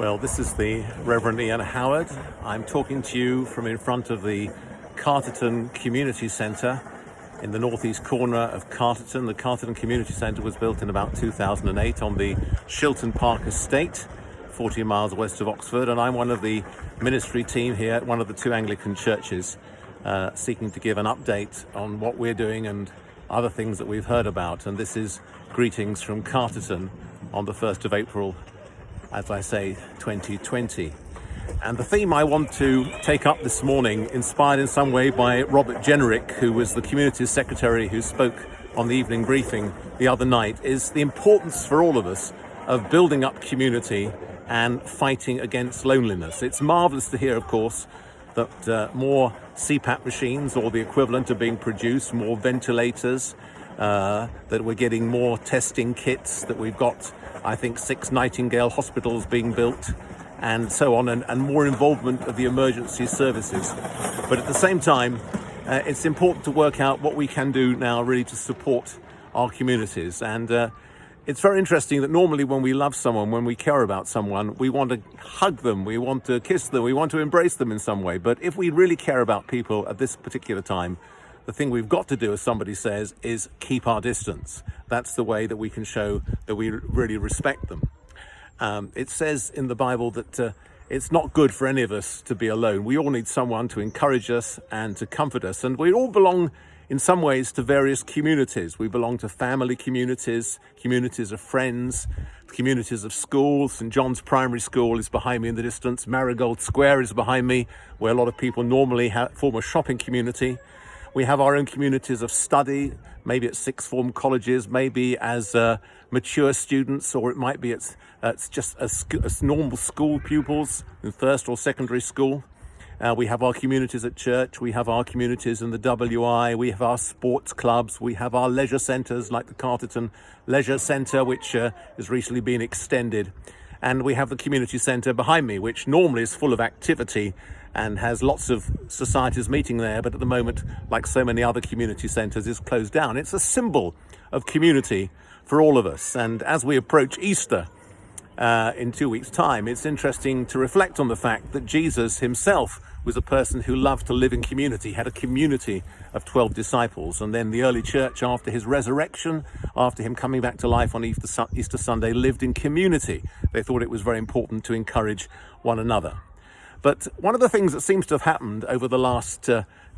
Well, this is the Reverend Ian Howard. I'm talking to you from in front of the Carterton Community Centre in the northeast corner of Carterton. The Carterton Community Centre was built in about 2008 on the Shilton Park estate, 40 miles west of Oxford, and I'm one of the ministry team here at one of the two Anglican churches, seeking to give an update on what we're doing and other things that we've heard about. And this is greetings from Carterton on the 1st of April, as I say, 2020. And the theme I want to take up this morning, inspired in some way by Robert Jenrick, who was the community secretary who spoke on the evening briefing the other night, is the importance for all of us of building up community and fighting against loneliness. It's marvellous to hear, of course, that more CPAP machines or the equivalent are being produced, more ventilators, that we're getting more testing kits, that we've got, I think, 6 Nightingale hospitals being built, and so on, and more involvement of the emergency services. But at the same time, it's important to work out what we can do now really to support our communities. And it's very interesting that normally when we love someone, when we care about someone, we want to hug them, we want to kiss them, we want to embrace them in some way. But if we really care about people at this particular time, the thing we've got to do, as somebody says, is keep our distance. That's the way that we can show that we really respect them. It says in the Bible that it's not good for any of us to be alone. We all need someone to encourage us and to comfort us. And we all belong in some ways to various communities. We belong to family communities, communities of friends, communities of schools. St John's Primary School is behind me in the distance. Marigold Square is behind me, where a lot of people normally form a shopping community. We have our own communities of study, maybe at sixth form colleges, maybe as mature students, or it might be it's just as normal school pupils in first or secondary school. We have our communities at church, we have our communities in the WI, we have our sports clubs, we have our leisure centres like the Carterton Leisure Centre, which has recently been extended. And we have the community centre behind me, which normally is full of activity and has lots of societies meeting there, but at the moment, like so many other community centres, is closed down. It's a symbol of community for all of us. And as we approach Easter in 2 weeks' time, it's interesting to reflect on the fact that Jesus himself was a person who loved to live in community, had a community of 12 disciples. And then the early church, after his resurrection, after him coming back to life on Easter Sunday, lived in community. They thought it was very important to encourage one another. But one of the things that seems to have happened over the last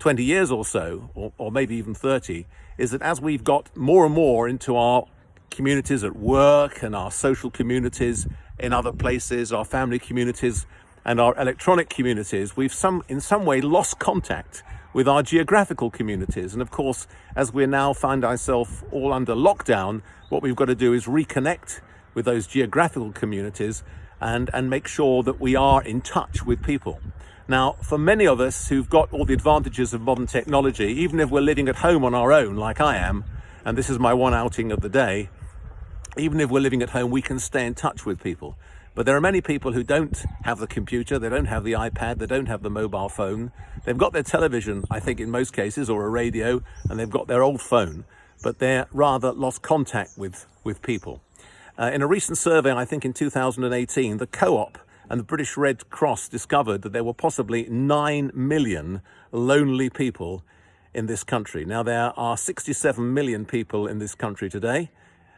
20 years or so, or maybe even 30, is that as we've got more and more into our communities at work and our social communities in other places, our family communities and our electronic communities, we've in some way lost contact with our geographical communities. And of course, as we now find ourselves all under lockdown, what we've got to do is reconnect with those geographical communities and make sure that we are in touch with people. Now, for many of us who've got all the advantages of modern technology, even if we're living at home on our own, like I am, and this is my one outing of the day, even if we're living at home, we can stay in touch with people. But there are many people who don't have the computer, they don't have the iPad, they don't have the mobile phone. They've got their television, I think in most cases, or a radio, and they've got their old phone, but they're rather lost contact with people. In a recent survey, I think in 2018, the Co-op and the British Red Cross discovered that there were possibly 9 million lonely people in this country. Now, there are 67 million people in this country today.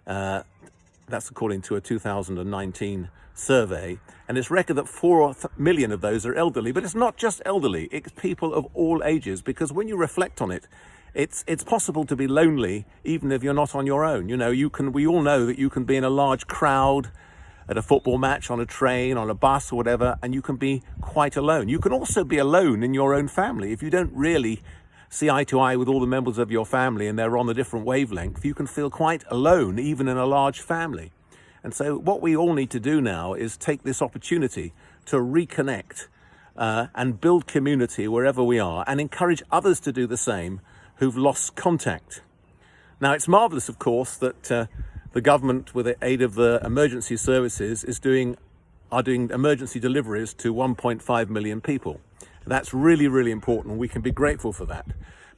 That's according to a 2019 survey. And it's reckoned that 4 million of those are elderly. But it's not just elderly, it's people of all ages. Because when you reflect on it, it's possible to be lonely even if you're not on your own. You know, we all know that you can be in a large crowd at a football match, on a train, on a bus or whatever, and you can be quite alone. You can also be alone in your own family. If you don't really see eye to eye with all the members of your family and they're on a different wavelength, you can feel quite alone even in a large family. And so what we all need to do now is take this opportunity to reconnect and build community wherever we are and encourage others to do the same who've lost contact. Now, it's marvellous, of course, that the government, with the aid of the emergency services, are doing emergency deliveries to 1.5 million people. That's really, really important. We can be grateful for that.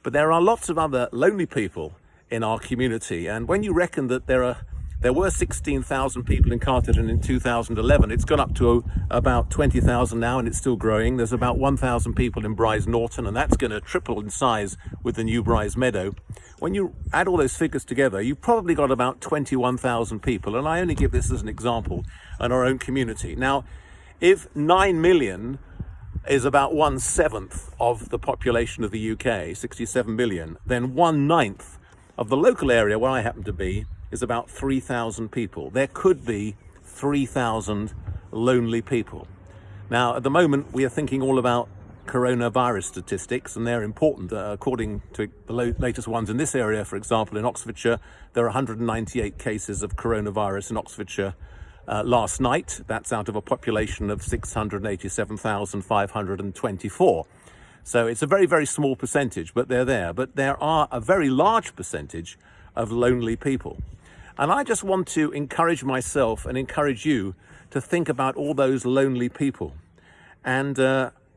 But there are lots of other lonely people in our community. And when you reckon that there are There were 16,000 people in Carterton in 2011. It's gone up to about 20,000 now, and it's still growing. There's about 1,000 people in Bryce Norton, and that's going to triple in size with the new Bryce Meadow. When you add all those figures together, you've probably got about 21,000 people, and I only give this as an example in our own community. Now, if 9 million is about 1/7 of the population of the UK, 67 million, then 1/9 of the local area where I happen to be is about 3,000 people. There could be 3,000 lonely people. Now, at the moment, we are thinking all about coronavirus statistics, and they're important. According to the latest ones in this area, for example, in Oxfordshire, there are 198 cases of coronavirus in Oxfordshire last night. That's out of a population of 687,524. So it's a very, very small percentage, but they're there. But there are a very large percentage of lonely people. And I just want to encourage myself and encourage you to think about all those lonely people. And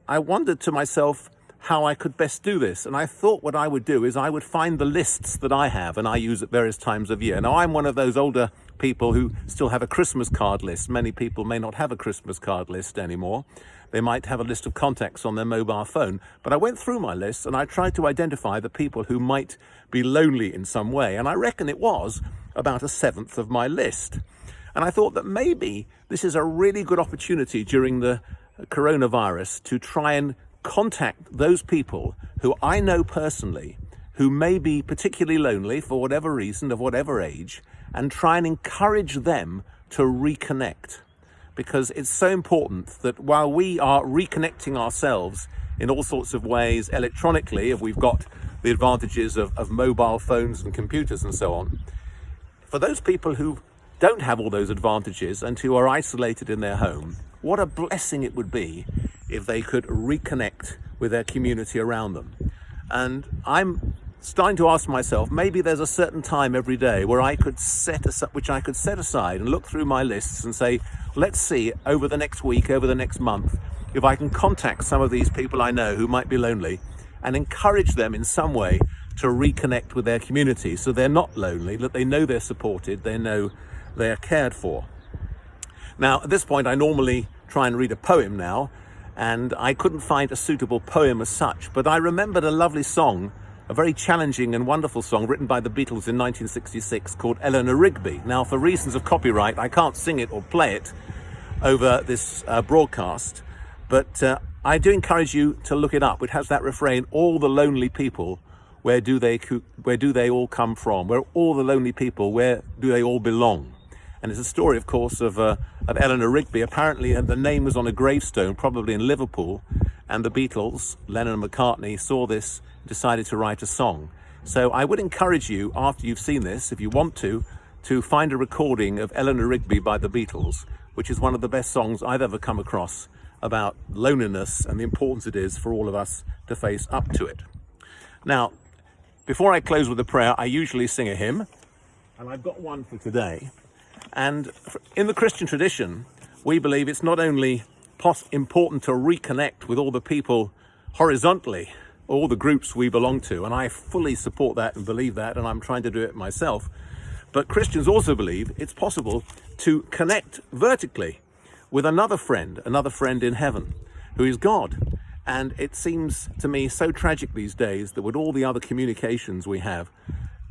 I wondered to myself how I could best do this. And I thought what I would do is I would find the lists that I have and I use at various times of year. Now, I'm one of those older people who still have a Christmas card list. Many people may not have a Christmas card list anymore. They might have a list of contacts on their mobile phone. But I went through my list and I tried to identify the people who might be lonely in some way. And I reckon it was about 1/7 of my list. And I thought that maybe this is a really good opportunity during the coronavirus to try and contact those people who I know personally who may be particularly lonely for whatever reason, of whatever age, and try and encourage them to reconnect. Because it's so important that while we are reconnecting ourselves in all sorts of ways electronically, if we've got the advantages of mobile phones and computers and so on, for those people who don't have all those advantages and who are isolated in their home, what a blessing it would be if they could reconnect with their community around them. And I'm starting to ask myself, maybe there's a certain time every day where I could set aside and look through my lists and say, let's see over the next week, over the next month, if I can contact some of these people I know who might be lonely and encourage them in some way to reconnect with their community so they're not lonely, that they know they're supported, they know they're cared for. Now, at this point, I normally try and read a poem now, and I couldn't find a suitable poem as such, but I remembered a lovely song, a very challenging and wonderful song written by the Beatles in 1966 called Eleanor Rigby. Now, for reasons of copyright, I can't sing it or play it over this broadcast, but I do encourage you to look it up. It has that refrain, all the lonely people, where do they all come from? Where all the lonely people, where do they all belong? And it's a story, of course, of Eleanor Rigby. Apparently, the name was on a gravestone, probably in Liverpool, and the Beatles, Lennon and McCartney, saw this, decided to write a song. So I would encourage you, after you've seen this, if you want to find a recording of Eleanor Rigby by the Beatles, which is one of the best songs I've ever come across about loneliness and the importance it is for all of us to face up to it. Now, before I close with a prayer, I usually sing a hymn, and I've got one for today. And in the Christian tradition, we believe it's not only important to reconnect with all the people horizontally, all the groups we belong to, and I fully support that and believe that, and I'm trying to do it myself, but Christians also believe it's possible to connect vertically with another friend in heaven, who is God. And it seems to me so tragic these days that with all the other communications we have,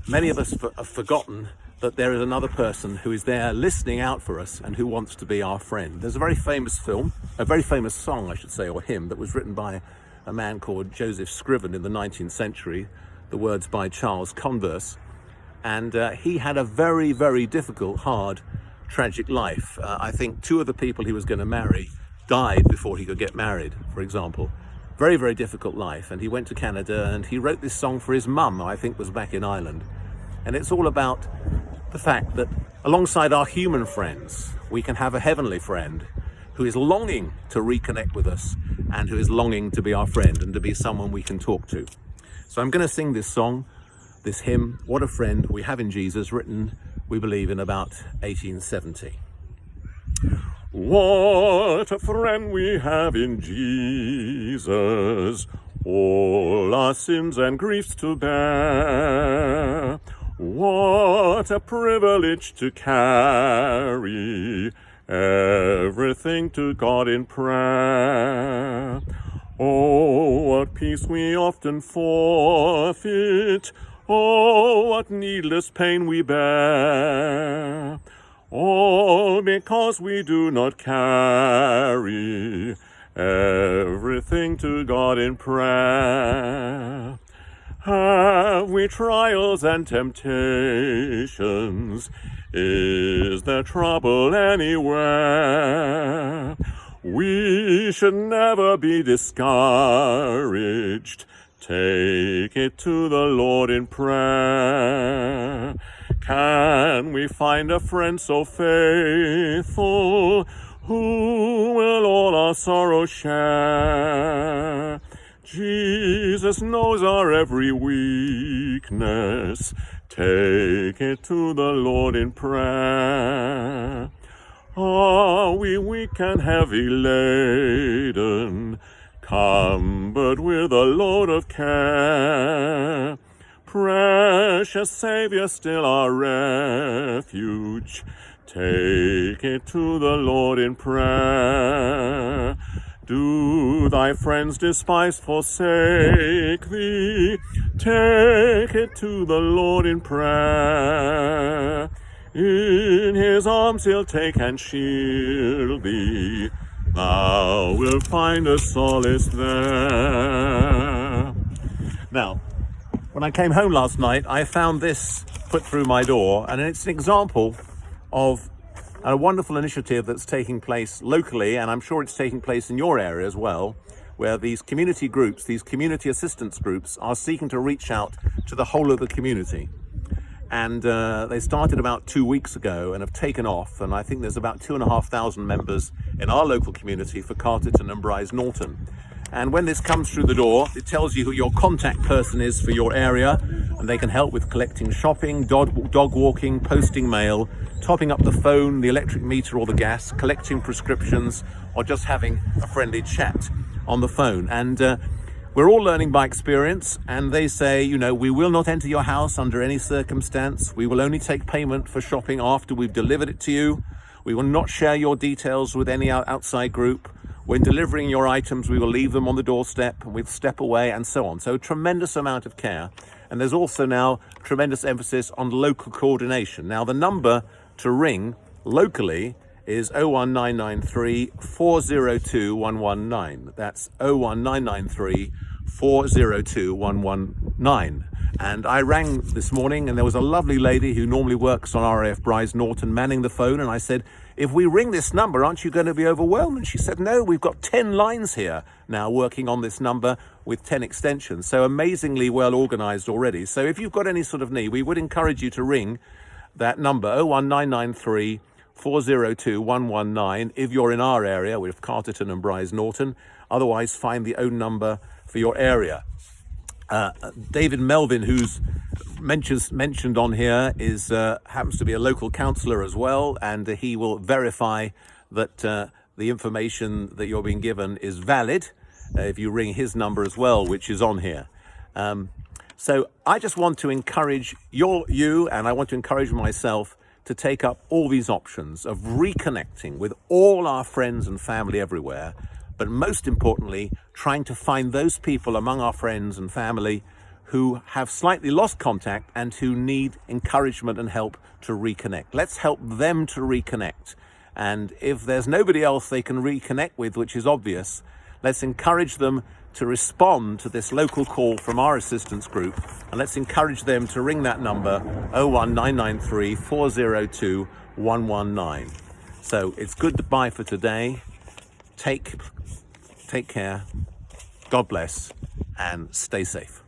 many of us have forgotten that there is another person who is there listening out for us and who wants to be our friend. There's a very famous song, I should say, or hymn, that was written by a man called Joseph Scriven in the 19th century, the words by Charles Converse. And he had a very, very difficult, hard, tragic life. I think 2 of the people he was going to marry died before he could get married, for example. Very, very difficult life. And he went to Canada and he wrote this song for his mum, I think was back in Ireland. And it's all about the fact that alongside our human friends, we can have a heavenly friend who is longing to reconnect with us and who is longing to be our friend and to be someone we can talk to. So I'm going to sing this song, this hymn, What a Friend We Have in Jesus, written, we believe, in about 1870. What a friend we have in Jesus, all our sins and griefs to bear. What a privilege to carry everything to God in prayer. Oh, what peace we often forfeit. Oh, what needless pain we bear. All because we do not carry everything to God in prayer. Have we trials and temptations? Is there trouble anywhere? We should never be discouraged. Take it to the Lord in prayer. Can we find a friend so faithful who will all our sorrow share? Jesus knows our every weakness. Take it to the Lord in prayer. Are we weak and heavy laden, cumbered with a load of care? Precious Savior, still our refuge. Take it to the Lord in prayer. Do thy friends despise, forsake thee? Take it to the Lord in prayer. In his arms he'll take and shield thee. Thou wilt find a solace there. Now, when I came home last night, I found this put through my door, and it's an example of a wonderful initiative that's taking place locally, and I'm sure it's taking place in your area as well, where these community groups, these community assistance groups, are seeking to reach out to the whole of the community. And they started about 2 weeks ago and have taken off, and I think there's about 2,500 members in our local community for Carterton and Bryce Norton. And when this comes through the door, it tells you who your contact person is for your area, and they can help with collecting shopping, dog walking, posting mail, topping up the phone, the electric meter or the gas, collecting prescriptions, or just having a friendly chat on the phone. And we're all learning by experience, and they say, you know, we will not enter your house under any circumstance. We will only take payment for shopping after we've delivered it to you. We will not share your details with any outside group. When delivering your items, we will leave them on the doorstep and we'll step away and so on. So tremendous amount of care. And there's also now tremendous emphasis on local coordination. Now, the number to ring locally is 01993 402 119. That's 01993 402 119. And I rang this morning, and there was a lovely lady who normally works on RAF Bryce Norton manning the phone, and I said, if we ring this number, aren't you going to be overwhelmed? And she said, no, we've got 10 lines here now working on this number with 10 extensions. So amazingly well organized already. So if you've got any sort of need, we would encourage you to ring that number 01993 402 119 if you're in our area with Carterton and Bryce Norton. Otherwise, find the own number for your area. David Melvin, who's mentioned on here, is happens to be a local councillor as well, and he will verify that the information that you're being given is valid if you ring his number as well, which is on here. So I just want to encourage you, and I want to encourage myself to take up all these options of reconnecting with all our friends and family everywhere, but most importantly, trying to find those people among our friends and family who have slightly lost contact and who need encouragement and help to reconnect. Let's help them to reconnect. And if there's nobody else they can reconnect with, which is obvious, let's encourage them to respond to this local call from our assistance group, and let's encourage them to ring that number 01993 402 119. So it's goodbye for today. Take care, God bless, and stay safe.